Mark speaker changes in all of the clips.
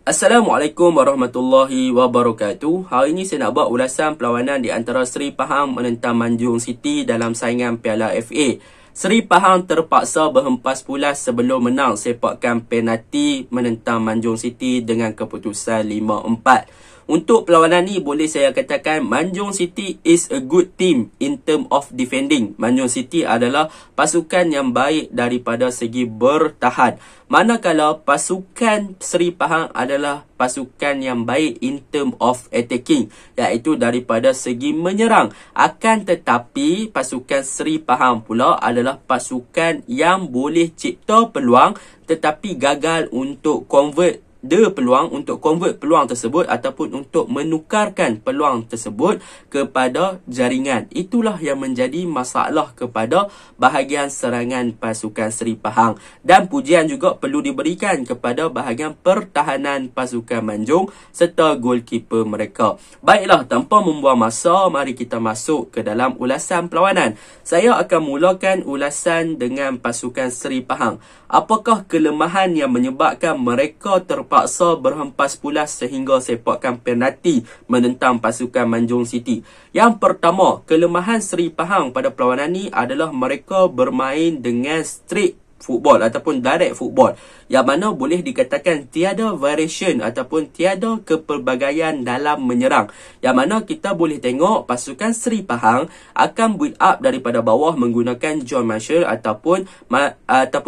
Speaker 1: Assalamualaikum warahmatullahi wabarakatuh. Hari ini saya nak buat ulasan perlawanan di antara Seri Pahang menentang Manjung City dalam saingan Piala FA. Seri Pahang terpaksa berhempas pulas sebelum menang sepakan penalti menentang Manjung City dengan keputusan 5-4. Untuk perlawanan ni boleh saya katakan Manjung City is a good team in term of defending. Manjung City adalah pasukan yang baik daripada segi bertahan. Manakala pasukan Seri Pahang adalah pasukan yang baik in term of attacking, iaitu daripada segi menyerang. Akan tetapi pasukan Seri Pahang pula adalah pasukan yang boleh cipta peluang tetapi gagal untuk convert peluang tersebut ataupun untuk menukarkan peluang tersebut kepada jaringan. Itulah yang menjadi masalah kepada bahagian serangan pasukan Seri Pahang. Dan pujian juga perlu diberikan kepada bahagian pertahanan pasukan Manjung serta goalkeeper mereka. Baiklah, tanpa membuang masa, mari kita masuk ke dalam ulasan perlawanan. Saya akan mulakan ulasan dengan pasukan Seri Pahang. Apakah kelemahan yang menyebabkan mereka terpaksa berhempas pulas sehingga sepakan penalti menentang pasukan Manjung City? Yang pertama, kelemahan Seri Pahang pada perlawanan ni adalah mereka bermain dengan straight football ataupun direct football, yang mana boleh dikatakan tiada variation ataupun tiada kepelbagaian dalam menyerang. Yang mana kita boleh tengok pasukan Seri Pahang akan build up daripada bawah menggunakan John Marshall ataupun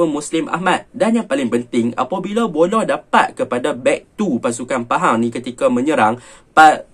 Speaker 1: Muslim Ahmad. Dan yang paling penting, apabila bola dapat kepada back to pasukan Pahang ni ketika menyerang,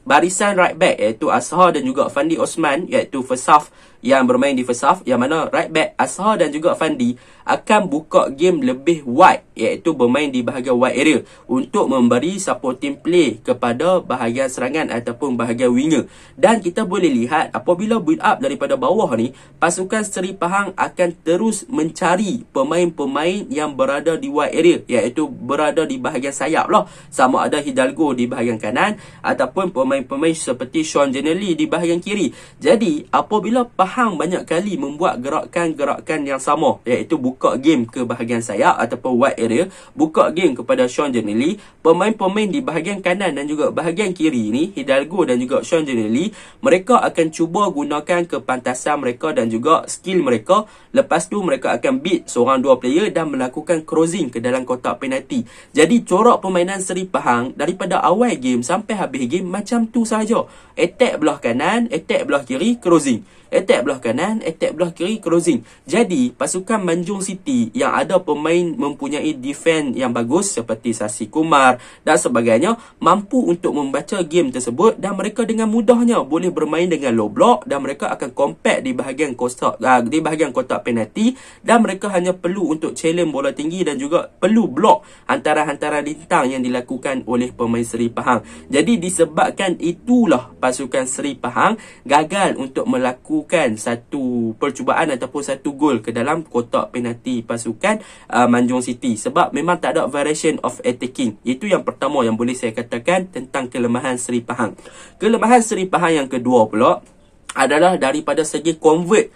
Speaker 1: barisan right back iaitu Ashar dan juga Fandi Osman, iaitu first half yang bermain di first half, yang mana right back Ashar dan juga Fandi akan buka game lebih wide, iaitu bermain di bahagian wide area untuk memberi supporting play kepada bahagian serangan ataupun bahagian winger. Dan kita boleh lihat apabila build up daripada bawah ni, pasukan Seri Pahang akan terus mencari pemain-pemain yang berada di wide area, iaitu berada di bahagian sayap lah, sama ada Hidalgo di bahagian kanan ataupun pemain-pemain seperti Sean Jennerly di bahagian kiri. Jadi apabila Pahang banyak kali membuat gerakan-gerakan yang sama, iaitu buka game ke bahagian sayap ataupun wide area, buka game kepada Sean Jennerly, pemain-pemain di bahagian kanan dan juga bahagian kiri ni, Hidalgo dan juga Sean Jennerly, mereka akan cuba gunakan kepantasan mereka dan juga skill mereka. Lepas tu mereka akan beat seorang dua player dan melakukan crossing ke dalam kotak penalti. Jadi corak permainan Seri Pahang daripada awal game sampai habis game macam tu sahaja. Attack belah kanan, attack belah kiri, crossing. Attack belah kanan, attack belah kiri, crossing. Jadi pasukan Manjung City yang ada pemain mempunyai defense yang bagus seperti Sasi Kumar dan sebagainya, mampu untuk membaca game tersebut dan mereka dengan mudahnya boleh bermain dengan low block dan mereka akan compact di bahagian kotak penalti, dan mereka hanya perlu untuk challenge bola tinggi dan juga perlu block hantaran-hantaran lintang yang dilakukan oleh pemain Seri Pahang. Jadi disebabkan itulah pasukan Seri Pahang gagal untuk melakukan satu percubaan ataupun satu gol ke dalam kotak penalti pasukan Manjung City, sebab memang tak ada variation of attacking. Itu yang pertama yang boleh saya katakan tentang kelemahan Seri Pahang. Kelemahan Seri Pahang yang kedua pula adalah daripada segi convert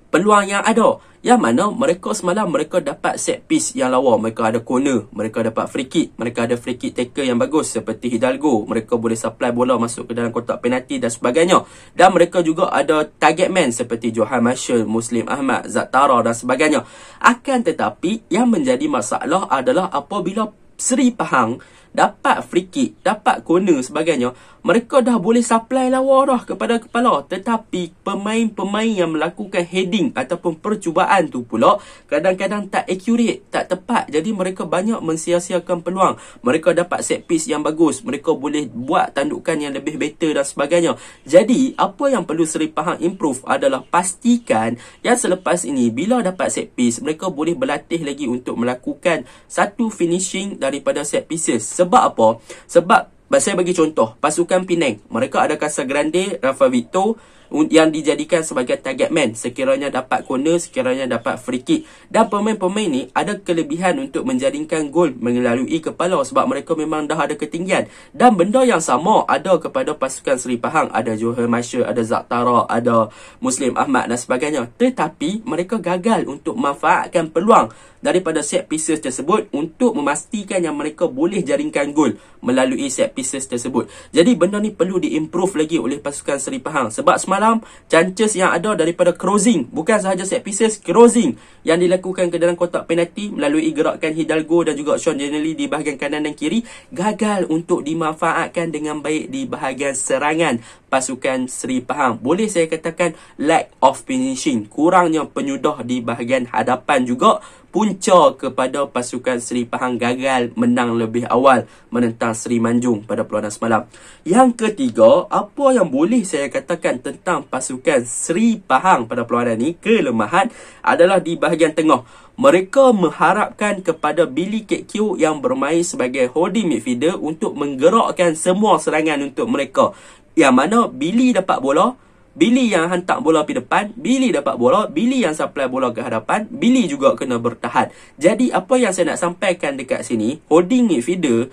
Speaker 1: peluang yang ada, yang mana mereka semalam mereka dapat set piece yang lawa, mereka ada corner, mereka dapat free kick, mereka ada free kick taker yang bagus seperti Hidalgo, mereka boleh supply bola masuk ke dalam kotak penalti dan sebagainya, dan mereka juga ada target man seperti Johan Marshall, Muslim Ahmad, Zatara dan sebagainya. Akan tetapi yang menjadi masalah adalah apabila Seri Pahang dapat free kick, dapat corner sebagainya, mereka dah boleh supply lawa dah kepada kepala, tetapi pemain-pemain yang melakukan heading ataupun percubaan tu pula kadang-kadang tak accurate, tak tepat. Jadi mereka banyak mensia-siakan peluang. Mereka dapat set piece yang bagus, mereka boleh buat tandukan yang lebih better dan sebagainya. Jadi apa yang perlu Seri Pahang improve adalah pastikan yang selepas ini bila dapat set piece, mereka boleh berlatih lagi untuk melakukan satu finishing daripada set pieces. Sebab apa? Sebab saya bagi contoh, pasukan Penang, mereka ada Casagrande, Rafa Victor, yang dijadikan sebagai target man sekiranya dapat corner, sekiranya dapat free kick. Dan pemain-pemain ni ada kelebihan untuk menjaringkan gol melalui kepala sebab mereka memang dah ada ketinggian. Dan benda yang sama ada kepada pasukan Seri Pahang. Ada Johor Malaysia, ada Zak Tara, ada Muslim Ahmad dan sebagainya. Tetapi mereka gagal untuk memanfaatkan peluang daripada set pieces tersebut untuk memastikan yang mereka boleh jaringkan gol melalui set pieces tersebut. Jadi benda ni perlu diimprove lagi oleh pasukan Seri Pahang. Sebab semalam chances yang ada daripada crossing, bukan sahaja set pieces, crossing yang dilakukan ke dalam kotak penalti melalui gerakan Hidalgo dan juga Sean Jenely di bahagian kanan dan kiri, gagal untuk dimanfaatkan dengan baik di bahagian serangan pasukan Seri Pahang. Boleh saya katakan lack of finishing, kurangnya penyudah di bahagian hadapan juga punca kepada pasukan Seri Pahang gagal menang lebih awal menentang Seri Manjung pada perlawanan semalam. Yang ketiga, apa yang boleh saya katakan tentang pasukan Seri Pahang pada perlawanan ini, kelemahan adalah di bahagian tengah. Mereka mengharapkan kepada Billy KQ yang bermain sebagai holding midfielder untuk menggerakkan semua serangan untuk mereka. Yang mana Billy dapat bola, Billy yang hantar bola pergi depan, Billy dapat bola, Billy yang supply bola ke hadapan, Billy juga kena bertahan. Jadi apa yang saya nak sampaikan dekat sini, holding midfielder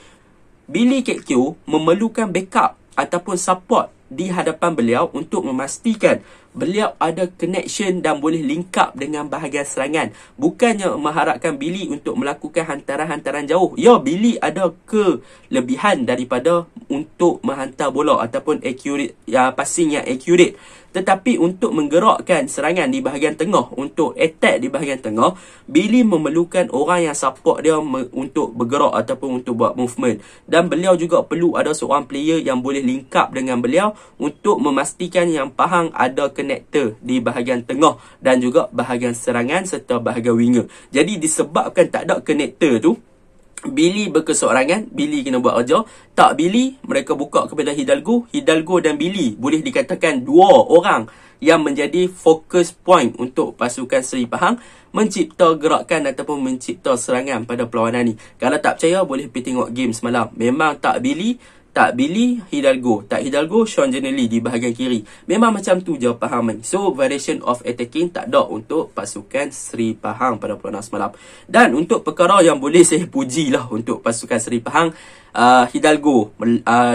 Speaker 1: Billy KQ memerlukan backup ataupun support di hadapan beliau untuk memastikan beliau ada connection dan boleh link up dengan bahagian serangan. Bukannya mengharapkan Billy untuk melakukan hantaran-hantaran jauh. Ya, Billy ada kelebihan daripada untuk menghantar bola ataupun accurate, passing yang accurate. Tetapi untuk menggerakkan serangan di bahagian tengah, untuk attack di bahagian tengah, Billy memerlukan orang yang support dia untuk bergerak ataupun untuk buat movement. Dan beliau juga perlu ada seorang player yang boleh link up dengan beliau untuk memastikan yang Pahang ada connector di bahagian tengah dan juga bahagian serangan serta bahagian winger. Jadi disebabkan tak ada connector tu, Billy berkeseorangan, Billy kena buat kerja. Tak Billy, mereka buka kepada Hidalgo. Hidalgo dan Billy boleh dikatakan dua orang yang menjadi fokus point untuk pasukan Seri Pahang mencipta gerakan ataupun mencipta serangan pada perlawanan ni. Kalau tak percaya, boleh pergi tengok game semalam. Memang tak Billy, Hidalgo. Tak Hidalgo, Sean Jenely di bahagian kiri. Memang macam tu je Pahang main. So, variation of attacking tak ada untuk pasukan Seri Pahang pada perlawanan semalam. Dan untuk perkara yang boleh saya puji lah untuk pasukan Seri Pahang, Hidalgo.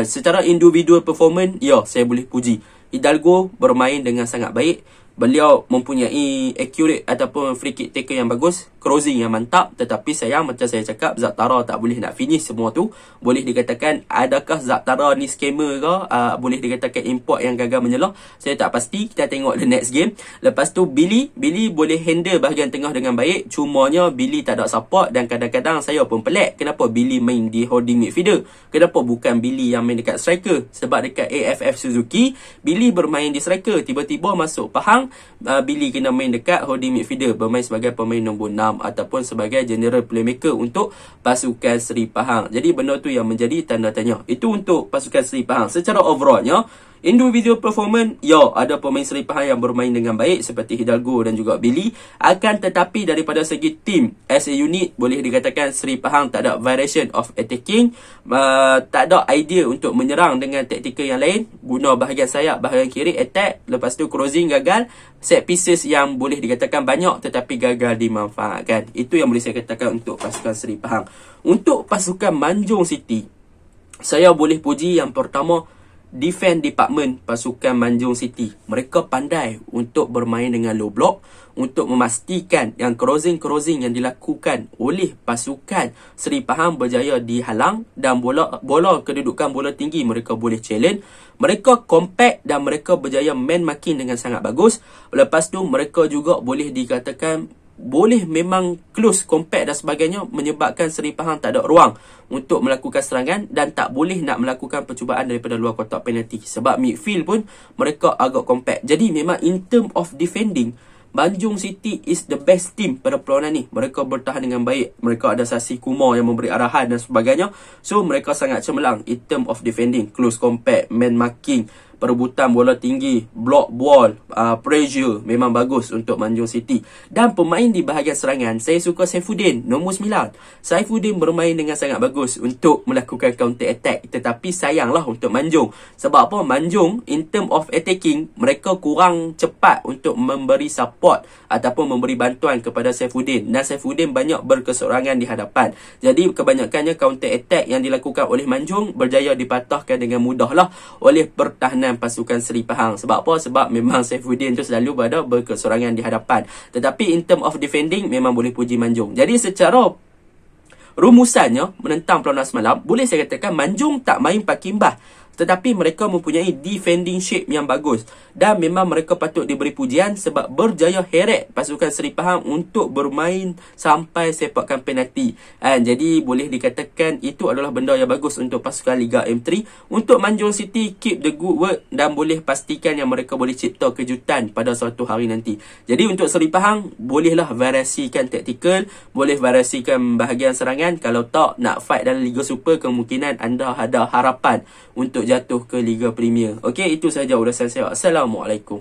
Speaker 1: Secara individual performance, ya, saya boleh puji. Hidalgo bermain dengan sangat baik. Beliau mempunyai accurate ataupun free kick taker yang bagus, crossing yang mantap. Tetapi sayang, macam saya cakap, Zak Tara tak boleh nak finish semua tu. Boleh dikatakan adakah Zak Tara ni scammer ke, boleh dikatakan import yang gagal menyelah, saya tak pasti. Kita tengok the next game. Lepas tu Billy boleh handle bahagian tengah dengan baik. Cumanya Billy tak ada support. Dan kadang-kadang saya pun pelik, kenapa Billy main di holding midfielder, kenapa bukan Billy yang main dekat striker. Sebab dekat AFF Suzuki, Billy bermain di striker. Tiba-tiba masuk Pahang, Billy kena main dekat holding midfielder, bermain sebagai pemain nombor 6 ataupun sebagai general playmaker untuk pasukan Seri Pahang. Jadi benda tu yang menjadi tanda tanya. Itu untuk pasukan Seri Pahang. Secara overallnya, individual performance, ya, ada pemain Seri Pahang yang bermain dengan baik seperti Hidalgo dan juga Billy. Akan tetapi daripada segi team as a unit, boleh dikatakan Seri Pahang tak ada variation of attacking, tak ada idea untuk menyerang dengan taktikal yang lain. Guna bahagian sayap, bahagian kiri attack, lepas tu crossing gagal, set pieces yang boleh dikatakan banyak tetapi gagal dimanfaatkan. Itu yang boleh saya katakan untuk pasukan Seri Pahang. Untuk pasukan Manjung City, saya boleh puji yang pertama, defense department pasukan Manjung City. Mereka pandai untuk bermain dengan low block untuk memastikan yang crossing yang dilakukan oleh pasukan Seri Pahang berjaya dihalang, dan bola kedudukan bola tinggi mereka boleh challenge. Mereka compact dan mereka berjaya man marking dengan sangat bagus. Lepas tu mereka juga boleh dikatakan boleh memang close, compact dan sebagainya, menyebabkan Seri Pahang tak ada ruang untuk melakukan serangan dan tak boleh nak melakukan percubaan daripada luar kotak penalti. Sebab midfield pun mereka agak compact. Jadi memang in term of defending, Manjung City is the best team pada perlawanan ni. Mereka bertahan dengan baik. Mereka ada Sasi Kumar yang memberi arahan dan sebagainya. So mereka sangat cemerlang in term of defending, close, compact, man marking, perebutan bola tinggi, block ball, pressure memang bagus untuk Manjung City. Dan pemain di bahagian serangan, saya suka Saifuddin, nombor 9. Saifuddin bermain dengan sangat bagus untuk melakukan counter attack. Tetapi sayanglah untuk Manjung. Sebab apa? Manjung, in term of attacking, mereka kurang cepat untuk memberi support ataupun memberi bantuan kepada Saifuddin. Dan Saifuddin banyak berkeseorangan di hadapan. Jadi kebanyakannya counter attack yang dilakukan oleh Manjung berjaya dipatahkan dengan mudahlah oleh pertahanan pasukan Seri Pahang. Sebab apa? Sebab memang Saifuddin tu selalu berada berkeseorangan di hadapan. Tetapi in term of defending memang boleh puji Manjung. Jadi secara rumusannya menentang perlawanan semalam, boleh saya katakan Manjung tak main pakimbah, tetapi mereka mempunyai defending shape yang bagus. Dan memang mereka patut diberi pujian sebab berjaya heret pasukan Seri Pahang untuk bermain sampai sepakan penalti. Jadi boleh dikatakan itu adalah benda yang bagus untuk pasukan Liga M3. Untuk Manjung City, keep the good work dan boleh pastikan yang mereka boleh cipta kejutan pada suatu hari nanti. Jadi untuk Seri Pahang, bolehlah variasikan taktikal, boleh variasikan bahagian serangan. Kalau tak nak fight dalam Liga Super, kemungkinan anda ada harapan untuk jatuh ke Liga Premier. Okey, itu sahaja ulasan saya. Assalamualaikum.